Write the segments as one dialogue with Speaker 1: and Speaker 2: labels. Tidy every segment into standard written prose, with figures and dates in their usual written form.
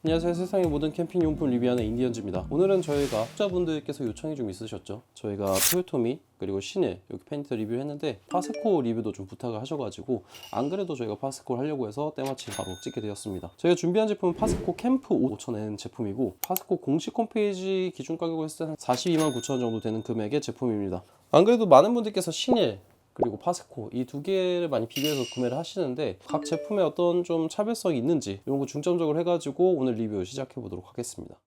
Speaker 1: 안녕하세요. 세상의 모든 캠핑용품 리뷰하는 인디언즈입니다. 오늘은 저희가 투자분들께서 요청이 좀 있으셨죠. 저희가 토요토미 그리고 시내 여기 페인트 리뷰를 했는데 파스코 리뷰도 좀 부탁을 하셔가지고 안 그래도 저희가 파스코를 하려고 해서 때마침 바로 찍게 되었습니다. 저희가 준비한 제품은 파스코 캠프 5000N 제품이고 파스코 공식 홈페이지 기준 가격으로 했을 때 한 42만 9천 원 정도 되는 금액의 제품입니다. 안 그래도 많은 분들께서 시내 그리고 파스코 이 두 개를 많이 비교해서 구매를 하시는데 각 제품에 어떤 좀 차별성이 있는지 이런 거 중점적으로 해가지고 오늘 리뷰 시작해 보도록 하겠습니다.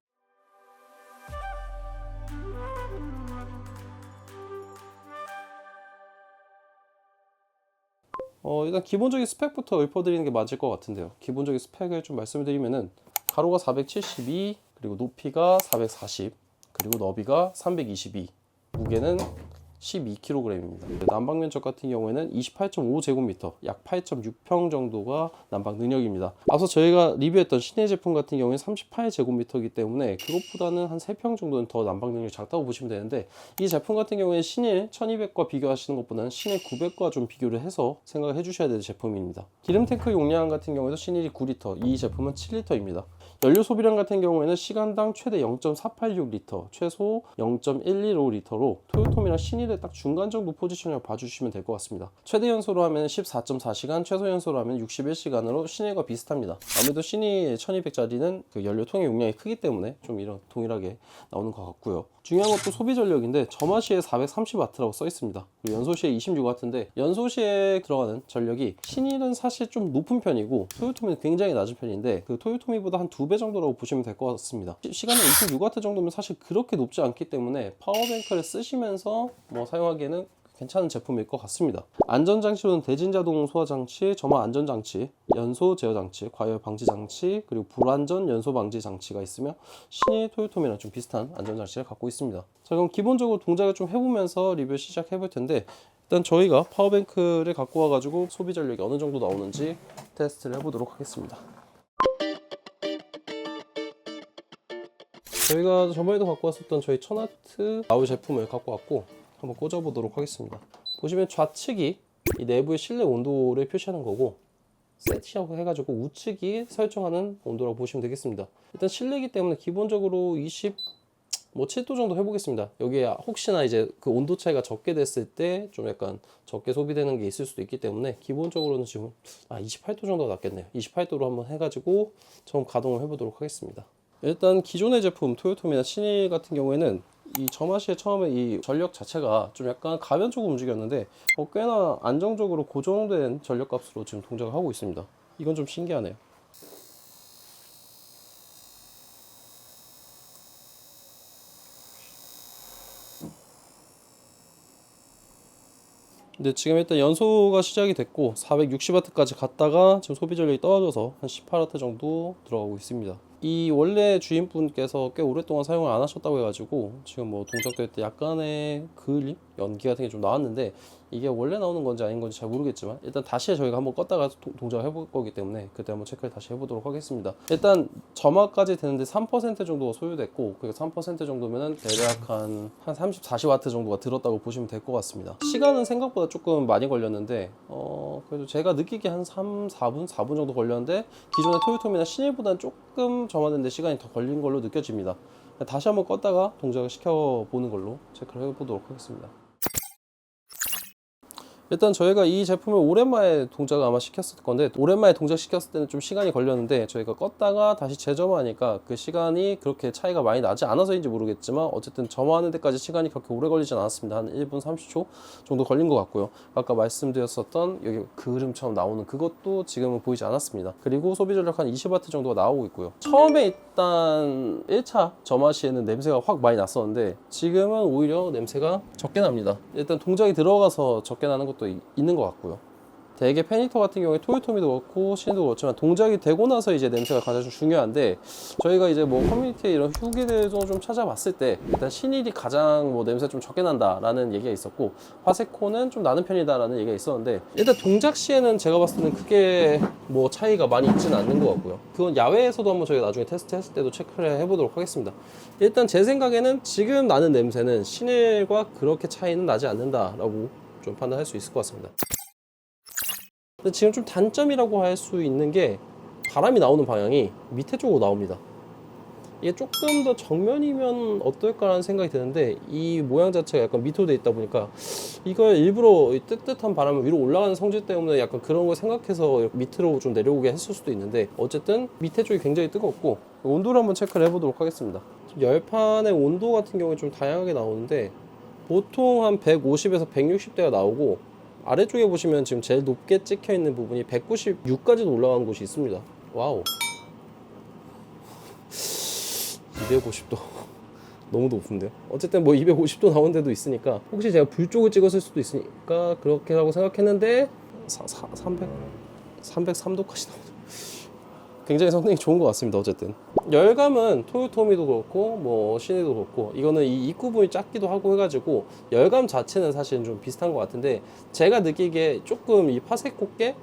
Speaker 1: 일단 기본적인 스펙부터 읊어드리는 게 맞을 것 같은데요. 기본적인 스펙을 좀 말씀을 드리면은 가로가 472 그리고 높이가 440 그리고 너비가 322 무게는 12kg입니다. 난방 면적 같은 경우에는 28.5제곱미터, 약 8.6평 정도가 난방 능력입니다. 앞서 저희가 리뷰했던 시내 제품 같은 경우에는 38제곱미터이기 때문에 그것보다는 한 3평 정도는 더 난방 능력이 작다고 보시면 되는데 이 제품 같은 경우에는 시내 1200과 비교하시는 것보다는 시내 900과 좀 비교를 해서 생각을 해주셔야 될 제품입니다. 기름 탱크 용량 같은 경우에도 시내이 9리터, 이 제품은 7리터입니다. 연료 소비량 같은 경우에는 시간당 최대 0.486리터, 최소 0.115리터로 토요토미랑 시니를 딱 중간 정도 포지션이라고 봐주시면 될 것 같습니다. 최대 연소로 하면 14.4시간, 최소 연소로 하면 61시간으로 시니가 비슷합니다. 아무래도 시니 1200짜리는 그 연료통의 용량이 크기 때문에 좀 이런 동일하게 나오는 것 같고요. 중요한 것도 소비 전력인데 점화시에 430W라고 써 있습니다. 그리고 연소시에 26W인데 연소시에 들어가는 전력이 시니는 사실 좀 높은 편이고 토요토미는 굉장히 낮은 편인데 그 토요토미보다 한 2배 정도라고 보시면 될 것 같습니다. 시간은 26W 정도면 사실 그렇게 높지 않기 때문에 파워뱅크를 쓰시면서 사용하기에는 괜찮은 제품일 것 같습니다. 안전장치로는 대진자동 소화장치, 점화 안전장치, 연소 제어장치, 과열 방지장치, 그리고 불안전 연소 방지 장치가 있으며 시니 토요토미랑 좀 비슷한 안전장치를 갖고 있습니다. 자, 그럼 기본적으로 동작을 좀 해보면서 리뷰 시작해 볼 텐데 일단 저희가 파워뱅크를 갖고 와가지고 소비 전력이 어느 정도 나오는지 테스트를 해보도록 하겠습니다. 저희가 저번에도 갖고 왔었던 저희 1000W 나우 제품을 갖고 왔고 한번 꽂아보도록 하겠습니다. 보시면 좌측이 이 내부의 실내 온도를 표시하는 거고 세팅하고 해가지고 우측이 설정하는 온도라고 보시면 되겠습니다. 일단 실내이기 때문에 기본적으로 7도 정도 해보겠습니다. 여기에 혹시나 이제 그 온도 차이가 적게 됐을 때 좀 약간 적게 소비되는 게 있을 수도 있기 때문에 기본적으로는 지금 28도 정도가 낫겠네요. 28도로 한번 해가지고 처음 가동을 해보도록 하겠습니다. 일단 기존의 제품 토요토미나 시니 같은 경우에는 이 점화시에 처음에 이 전력 자체가 좀 약간 가변적으로 움직였는데 꽤나 안정적으로 고정된 전력값으로 지금 동작을 하고 있습니다. 이건 좀 신기하네요. 근데 지금 일단 연소가 시작이 됐고 460W까지 갔다가 지금 소비 전력이 떨어져서 한 18W 정도 들어가고 있습니다. 이 원래 주인분께서 꽤 오랫동안 사용을 안 하셨다고 해가지고 지금 동작될 때 약간의 그을림, 연기 같은 게 좀 나왔는데 이게 원래 나오는 건지 아닌 건지 잘 모르겠지만 일단 다시 저희가 한번 껐다가 동작을 해볼 거기 때문에 그때 한번 체크를 다시 해보도록 하겠습니다. 일단 점화까지 되는데 3% 정도가 소요됐고 그리고 3% 정도면은 대략 한 30, 40W 정도가 들었다고 보시면 될 것 같습니다. 시간은 생각보다 조금 많이 걸렸는데 그래도 제가 느끼기에 한 3, 4분 정도 걸렸는데 기존의 토요토미나 시니보다는 조금 점화되는데 시간이 더 걸린 걸로 느껴집니다. 다시 한번 껐다가 동작을 시켜보는 걸로 체크를 해보도록 하겠습니다. 일단 저희가 이 제품을 오랜만에 동작을 아마 시켰을 건데 오랜만에 동작 시켰을 때는 좀 시간이 걸렸는데 저희가 껐다가 다시 재점화하니까 그 시간이 그렇게 차이가 많이 나지 않아서인지 모르겠지만 어쨌든 점화하는 데까지 시간이 그렇게 오래 걸리진 않았습니다. 한 1분 30초 정도 걸린 것 같고요. 아까 말씀드렸었던 여기 그림처럼 나오는 그것도 지금은 보이지 않았습니다. 그리고 소비 전력 한 20W 정도가 나오고 있고요. 처음에 일단 1차 점화 시에는 냄새가 확 많이 났었는데 지금은 오히려 냄새가 적게 납니다. 일단 동작이 들어가서 적게 나는 것도 있는 것 같고요. 대개 페니터 같은 경우에 토요토미도 그렇고 시니도 그렇지만 동작이 되고 나서 이제 냄새가 가장 중요한데 저희가 이제 커뮤니티에 이런 후기들도 좀 찾아봤을 때 일단 시니이 가장 냄새 좀 적게 난다라는 얘기가 있었고 파세코는 좀 나는 편이다라는 얘기가 있었는데 일단 동작 시에는 제가 봤을 때는 크게 차이가 많이 있지는 않는 것 같고요. 그건 야외에서도 한번 저희가 나중에 테스트했을 때도 체크를 해보도록 하겠습니다. 일단 제 생각에는 지금 나는 냄새는 시니과 그렇게 차이는 나지 않는다라고 좀 판단할 수 있을 것 같습니다. 근데 지금 좀 단점이라고 할 수 있는 게 바람이 나오는 방향이 밑에 쪽으로 나옵니다. 이게 조금 더 정면이면 어떨까라는 생각이 드는데 이 모양 자체가 약간 밑으로 돼 있다 보니까 이걸 일부러 뜨뜻한 바람을 위로 올라가는 성질 때문에 약간 그런 걸 생각해서 밑으로 좀 내려오게 했을 수도 있는데 어쨌든 밑에 쪽이 굉장히 뜨겁고 온도를 한번 체크를 해보도록 하겠습니다. 열판의 온도 같은 경우에 좀 다양하게 나오는데 보통 한 150에서 160대가 나오고 아래쪽에 보시면 지금 제일 높게 찍혀 있는 부분이 196까지도 올라가는 곳이 있습니다. 와우, 250도 너무 높은데요. 어쨌든 뭐 250도 나온 데도 있으니까 혹시 제가 불 쪽을 찍었을 수도 있으니까 그렇게 하고 생각했는데 303도까지 나오네요. 굉장히 성능이 좋은 것 같습니다. 어쨌든 열감은 토요토미도 그렇고 뭐 시내도 그렇고 이거는 이 입구 부분이 작기도 하고 해가지고 열감 자체는 사실은 좀 비슷한 것 같은데 제가 느끼기에 조금 이 파세코께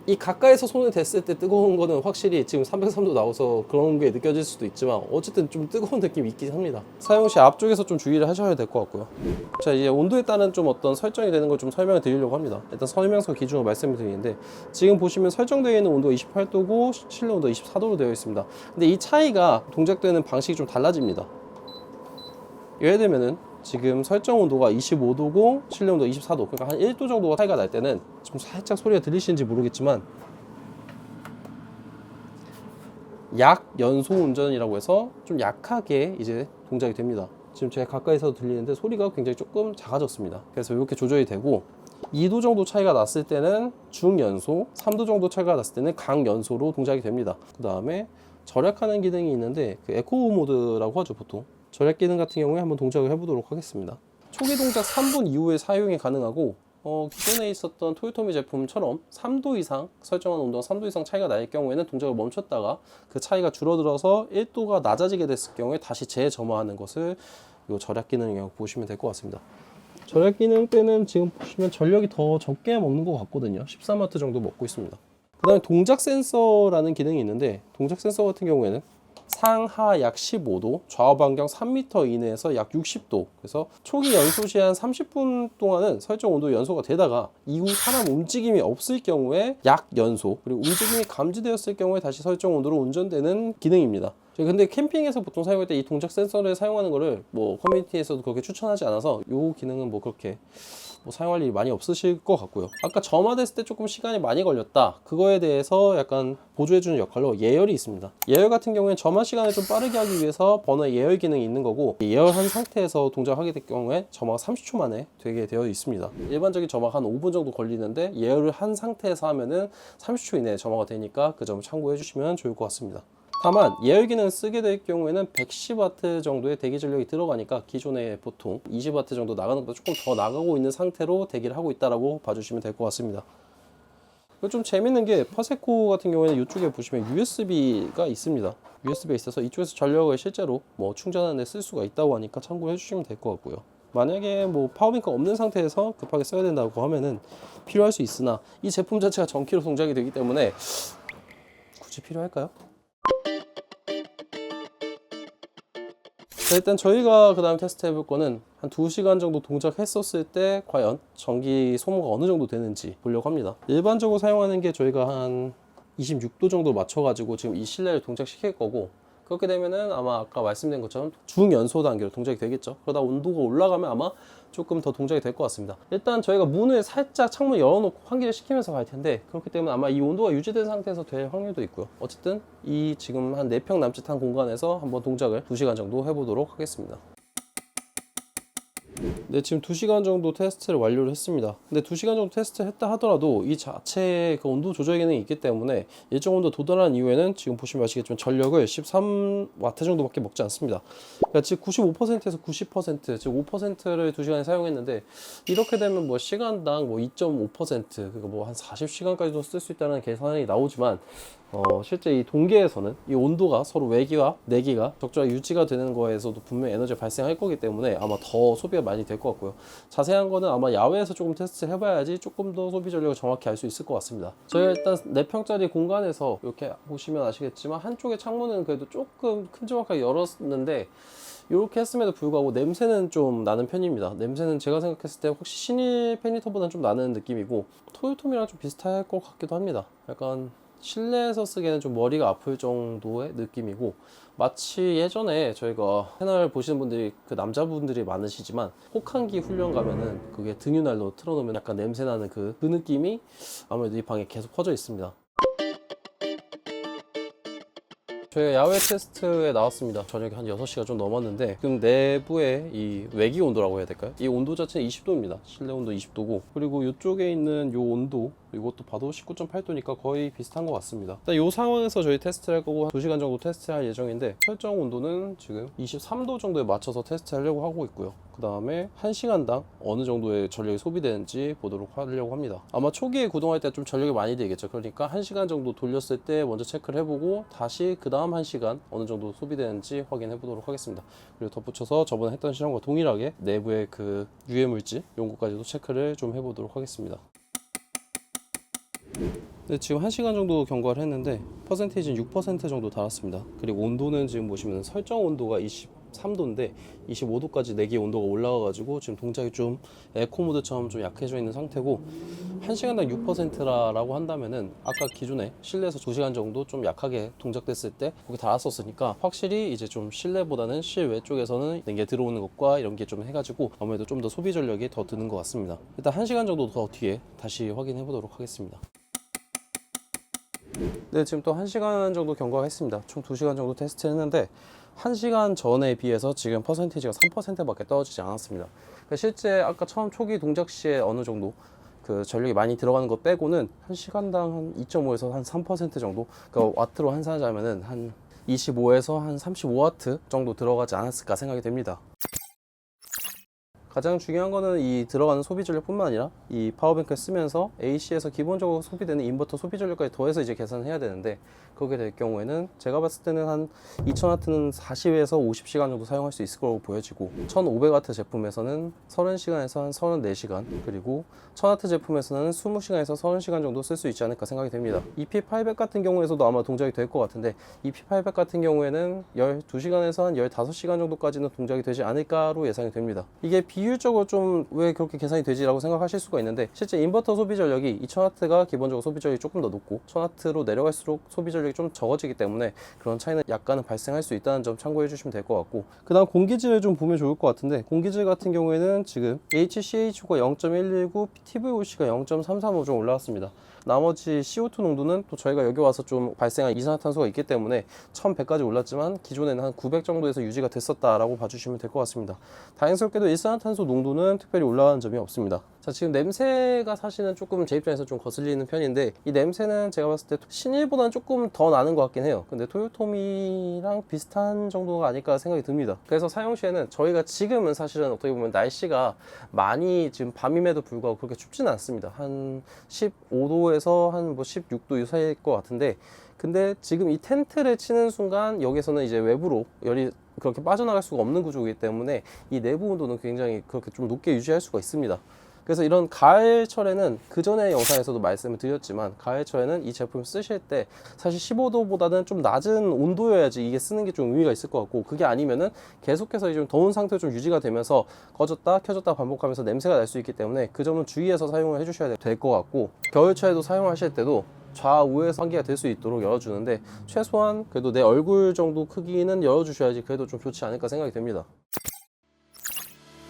Speaker 1: 이 가까이서 손을 댔을 때 뜨거운 거는 확실히 지금 303도 나와서 그런 게 느껴질 수도 있지만 어쨌든 좀 뜨거운 느낌이 있긴 합니다. 사용 시 앞쪽에서 좀 주의를 하셔야 될 것 같고요. 자, 이제 온도에 따른 좀 어떤 설정이 되는 걸 좀 설명을 드리려고 합니다. 일단 설명서 기준으로 말씀을 드리는데 지금 보시면 설정되어 있는 온도가 28도고 실내 온도가 24도로 되어 있습니다. 근데 이 차이가 동작되는 방식이 좀 달라집니다. 예를 들면은 지금 설정 온도가 25도고 실내 온도가 24도, 그러니까 한 1도 정도가 차이가 날 때는 좀 살짝 소리가 들리시는지 모르겠지만 약 연소 운전이라고 해서 좀 약하게 이제 동작이 됩니다. 지금 제가 가까이서 들리는데 소리가 굉장히 조금 작아졌습니다. 그래서 이렇게 조절이 되고 2도 정도 차이가 났을 때는 중연소, 3도 정도 차이가 났을 때는 강연소로 동작이 됩니다. 그 다음에 절약하는 기능이 있는데 그 에코 모드라고 하죠. 보통 절약 기능 같은 경우에 한번 동작을 해보도록 하겠습니다. 초기 동작 3분 이후에 사용이 가능하고 기존에 있었던 토요토미 제품처럼 3도 이상 설정한 온도가 3도 이상 차이가 날 경우에는 동작을 멈췄다가 그 차이가 줄어들어서 1도가 낮아지게 됐을 경우에 다시 재점화하는 것을 이 절약 기능이라고 보시면 될 것 같습니다. 절약 기능 때는 지금 보시면 전력이 더 적게 먹는 것 같거든요. 13W 정도 먹고 있습니다. 그 다음에 동작 센서라는 기능이 있는데 동작 센서 같은 경우에는 상하 약 15도, 좌우 반경 3m 이내에서 약 60도. 그래서 초기 연소 시 한 30분 동안은 설정 온도 연소가 되다가 이후 사람 움직임이 없을 경우에 약 연소, 그리고 움직임이 감지되었을 경우에 다시 설정 온도로 운전되는 기능입니다. 근데 캠핑에서 보통 사용할 때 이 동작 센서를 사용하는 거를 뭐 커뮤니티에서도 그렇게 추천하지 않아서 이 기능은 뭐 그렇게 사용할 일이 많이 없으실 것 같고요. 아까 점화됐을 때 조금 시간이 많이 걸렸다, 그거에 대해서 약간 보조해주는 역할로 예열이 있습니다. 예열 같은 경우에는 점화 시간을 좀 빠르게 하기 위해서 버너 예열 기능이 있는 거고, 예열한 상태에서 동작하게 될 경우에 점화가 30초 만에 되게 되어 있습니다. 일반적인 점화가 한 5분 정도 걸리는데 예열을 한 상태에서 하면은 30초 이내에 점화가 되니까 그 점 참고해 주시면 좋을 것 같습니다. 다만 예열 기능을 쓰게 될 경우에는 110W 정도의 대기 전력이 들어가니까 기존에 보통 20W 정도 나가는 것보다 조금 더 나가고 있는 상태로 대기를 하고 있다라고 봐주시면 될 것 같습니다. 좀 재밌는 게 파세코 같은 경우에는 이쪽에 보시면 USB가 있습니다. USB가 있어서 이쪽에서 전력을 실제로 뭐 충전하는 데 쓸 수가 있다고 하니까 참고해 주시면 될 것 같고요. 만약에 뭐 파워뱅크가 없는 상태에서 급하게 써야 된다고 하면은 필요할 수 있으나 이 제품 자체가 전기로 동작이 되기 때문에 굳이 필요할까요? 자, 일단 저희가 그 다음 테스트 해볼 거는 한 2시간 정도 동작했었을 때 과연 전기 소모가 어느 정도 되는지 보려고 합니다. 일반적으로 사용하는 게 저희가 한 26도 정도 맞춰가지고 지금 이 실내를 동작시킬 거고, 그렇게 되면은 아마 아까 말씀드린 것처럼 중연소 단계로 동작이 되겠죠. 그러다 온도가 올라가면 아마 조금 더 동작이 될 것 같습니다. 일단 저희가 문을 살짝 창문 열어놓고 환기를 시키면서 갈 텐데, 그렇기 때문에 아마 이 온도가 유지된 상태에서 될 확률도 있고요. 어쨌든 이 지금 한 4평 남짓한 공간에서 한번 동작을 2시간 정도 해보도록 하겠습니다. 네, 지금 2시간 정도 테스트를 완료를 했습니다. 근데 2시간 정도 테스트를 했다 하더라도 이 자체에 그 온도 조절 기능이 있기 때문에 일정 온도 도달한 이후에는 지금 보시면 아시겠지만 전력을 13W 정도밖에 먹지 않습니다. 그러니까 즉 95%에서 90%, 즉 5%를 2시간에 사용했는데, 이렇게 되면 뭐 시간당 뭐 2.5%, 그러니까 뭐 한 40시간까지도 쓸 수 있다는 계산이 나오지만 실제 이 동계에서는 이 온도가 서로 외기와 내기가 적절하게 유지가 되는 거에서도 분명히 에너지가 발생할 거기 때문에 아마 더 소비가 많이 될 것 같고요. 자세한 거는 아마 야외에서 조금 테스트를 해봐야지 조금 더 소비 전력을 정확히 알 수 있을 것 같습니다. 저희가 일단 4평짜리 공간에서 이렇게 보시면 아시겠지만 한쪽의 창문은 그래도 조금 큼지막하게 열었는데, 이렇게 했음에도 불구하고 냄새는 좀 나는 편입니다. 냄새는 제가 생각했을 때 혹시 신일 페니터보다는 좀 나는 느낌이고 토요토미랑 좀 비슷할 것 같기도 합니다. 약간 실내에서 쓰기에는 좀 머리가 아플 정도의 느낌이고, 마치 예전에 저희가 채널 보시는 분들이 그 남자분들이 많으시지만 혹한기 훈련 가면은 그게 등유난로 틀어놓으면 약간 냄새나는 그 느낌이 아무래도 이 방에 계속 퍼져 있습니다. 저희가 야외 테스트에 나왔습니다. 저녁에 한 6시가 좀 넘었는데 지금 내부의 이 외기 온도라고 해야 될까요? 이 온도 자체는 20도입니다. 실내 온도 20도고, 그리고 이쪽에 있는 이 온도, 이것도 봐도 19.8도니까 거의 비슷한 것 같습니다. 일단 이 상황에서 저희 테스트를 할 거고 한 2시간 정도 테스트할 예정인데, 설정 온도는 지금 23도 정도에 맞춰서 테스트하려고 하고 있고요. 그 다음에 1시간당 어느 정도의 전력이 소비되는지 보도록 하려고 합니다. 아마 초기에 구동할 때 좀 전력이 많이 들겠죠. 그러니까 1시간 정도 돌렸을 때 먼저 체크를 해보고, 다시 그 다음 1시간 어느 정도 소비되는지 확인해 보도록 하겠습니다. 그리고 덧붙여서 저번에 했던 실험과 동일하게 내부의 그 유해 물질 이런 것까지도 체크를 좀 해보도록 하겠습니다. 네, 지금 1시간 정도 경과를 했는데 퍼센테이지는 6% 정도 달았습니다. 그리고 온도는 지금 보시면 설정 온도가 23도인데 25도까지 내기 온도가 올라가가지고 지금 동작이 좀 에코 모드처럼 좀 약해져 있는 상태고, 1시간당 6%라고 한다면은 아까 기존에 실내에서 2시간 정도 좀 약하게 동작됐을 때 거기 달았었으니까, 확실히 이제 좀 실내보다는 실외 쪽에서는 냉기가 들어오는 것과 이런 게 좀 해가지고 아무래도 좀 더 소비 전력이 더 드는 것 같습니다. 일단 1시간 정도 더 뒤에 다시 확인해 보도록 하겠습니다. 네, 지금 또 1시간 정도 경과했습니다. 총 2시간 정도 테스트 했는데 1시간 전에 비해서 지금 퍼센테이지가 3%밖에 떨어지지 않았습니다. 그러니까 실제 아까 처음 초기 동작 시에 어느 정도 그 전력이 많이 들어가는 것 빼고는 1시간당 한 2.5에서 한 3% 정도, 그러니까 와트로 환산하자면은 한 25에서 한 35와트 정도 들어가지 않았을까 생각이 됩니다. 가장 중요한 거는 이 들어가는 소비 전력뿐만 아니라 이 파워뱅크를 쓰면서 AC에서 기본적으로 소비되는 인버터 소비 전력까지 더해서 이제 계산을 해야 되는데, 그렇게 될 경우에는 제가 봤을 때는 한 2000W는 40에서 50시간 정도 사용할 수 있을 거라고 보여지고, 1500W 제품에서는 30시간에서 한 34시간, 그리고 1000W 제품에서는 20시간에서 30시간 정도 쓸 수 있지 않을까 생각이 됩니다. EP800 같은 경우에서도 아마 동작이 될 것 같은데, EP800 같은 경우에는 12시간에서 한 15시간 정도까지는 동작이 되지 않을까로 예상이 됩니다. 이게 비율적으로 좀 왜 그렇게 계산이 되지라고 생각하실 수가 있는데, 실제 인버터 소비 전력이 2000W가 기본적으로 소비 전력이 조금 더 높고 1000W로 내려갈수록 소비 전력이 좀 적어지기 때문에 그런 차이는 약간은 발생할 수 있다는 점 참고해 주시면 될 것 같고, 그 다음 공기질을 좀 보면 좋을 것 같은데, 공기질 같은 경우에는 지금 HCH가 0.119, TVOC가 0.335 좀 올라왔습니다. 나머지 CO2 농도는 또 저희가 여기 와서 좀 발생한 이산화탄소가 있기 때문에 1100까지 올랐지만 기존에는 한 900 정도에서 유지가 됐었다라고 봐주시면 될 것 같습니다. 다행스럽게도 일산화탄소 농도는 특별히 올라가는 점이 없습니다. 자, 지금 냄새가 사실은 조금 제 입장에서 좀 거슬리는 편인데, 이 냄새는 제가 봤을 때 신일보다는 조금 더 나는 것 같긴 해요. 근데 토요토미랑 비슷한 정도가 아닐까 생각이 듭니다. 그래서 사용 시에는 저희가 지금은 사실은 어떻게 보면 날씨가 많이 지금 밤임에도 불구하고 그렇게 춥지는 않습니다. 한 15도에서 한 뭐 16도 이 사이일 것 같은데, 근데 지금 이 텐트를 치는 순간 여기서는 이제 외부로 열이 그렇게 빠져나갈 수가 없는 구조이기 때문에 이 내부 온도는 굉장히 그렇게 좀 높게 유지할 수가 있습니다. 그래서 이런 가을철에는, 그 전에 영상에서도 말씀을 드렸지만 가을철에는 이 제품 쓰실 때 사실 15도보다는 좀 낮은 온도여야지 이게 쓰는 게 좀 의미가 있을 것 같고, 그게 아니면은 계속해서 좀 더운 상태로 좀 유지가 되면서 꺼졌다 켜졌다 반복하면서 냄새가 날 수 있기 때문에 그 점은 주의해서 사용을 해주셔야 될 것 같고, 겨울철에도 사용하실 때도 좌우에서 환기가 될 수 있도록 열어주는데, 최소한 그래도 내 얼굴 정도 크기는 열어주셔야지 그래도 좀 좋지 않을까 생각이 됩니다.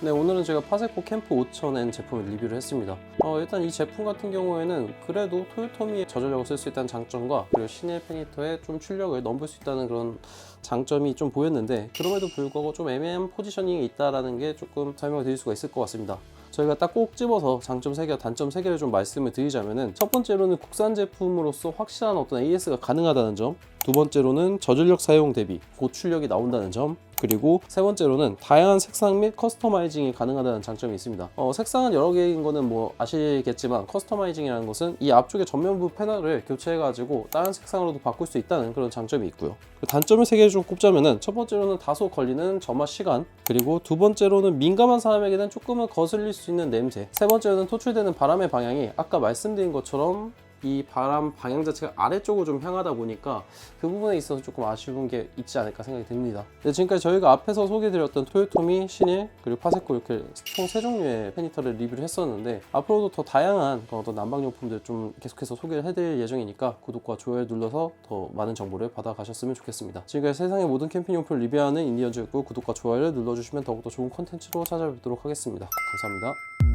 Speaker 1: 네, 오늘은 제가 파세코 캠프 5000N 제품을 리뷰를 했습니다. 일단 이 제품 같은 경우에는 그래도 토요토미의 저전력을 쓸 수 있다는 장점과, 그리고 시니어 페니터에 좀 출력을 넘볼 수 있다는 그런 장점이 좀 보였는데, 그럼에도 불구하고 좀 애매한 포지셔닝이 있다는 게 조금 설명을 드릴 수가 있을 것 같습니다. 저희가 딱 꼭 집어서 장점 3개, 단점 3개를 좀 말씀을 드리자면은, 첫 번째로는 국산 제품으로서 확실한 어떤 AS가 가능하다는 점, 두 번째로는 저전력 사용 대비 고출력이 나온다는 점, 그리고 세 번째로는 다양한 색상 및 커스터마이징이 가능하다는 장점이 있습니다. 색상은 여러 개인 거는 뭐 아시겠지만, 커스터마이징이라는 것은 이 앞쪽에 전면부 패널을 교체해가지고 다른 색상으로도 바꿀 수 있다는 그런 장점이 있고요. 단점을 3개를 좀 꼽자면은, 첫 번째로는 다소 걸리는 점화 시간, 그리고 두 번째로는 민감한 사람에게는 조금은 거슬릴 수 있는 냄새, 세 번째로는 토출되는 바람의 방향이 아까 말씀드린 것처럼 이 바람 방향 자체가 아래쪽으로 좀 향하다 보니까 그 부분에 있어서 조금 아쉬운 게 있지 않을까 생각이 듭니다. 네, 지금까지 저희가 앞에서 소개해드렸던 토요토미, 신일, 그리고 파세코 이렇게 총 3종류의 페니터를 리뷰를 했었는데 앞으로도 더 다양한 어떤 난방용품들 좀 계속해서 소개를 해드릴 예정이니까 구독과 좋아요 눌러서 더 많은 정보를 받아가셨으면 좋겠습니다. 지금까지 세상의 모든 캠핑용품을 리뷰하는 인디언즈였고 구독과 좋아요를 눌러주시면 더욱더 좋은 콘텐츠로 찾아뵙도록 하겠습니다. 감사합니다.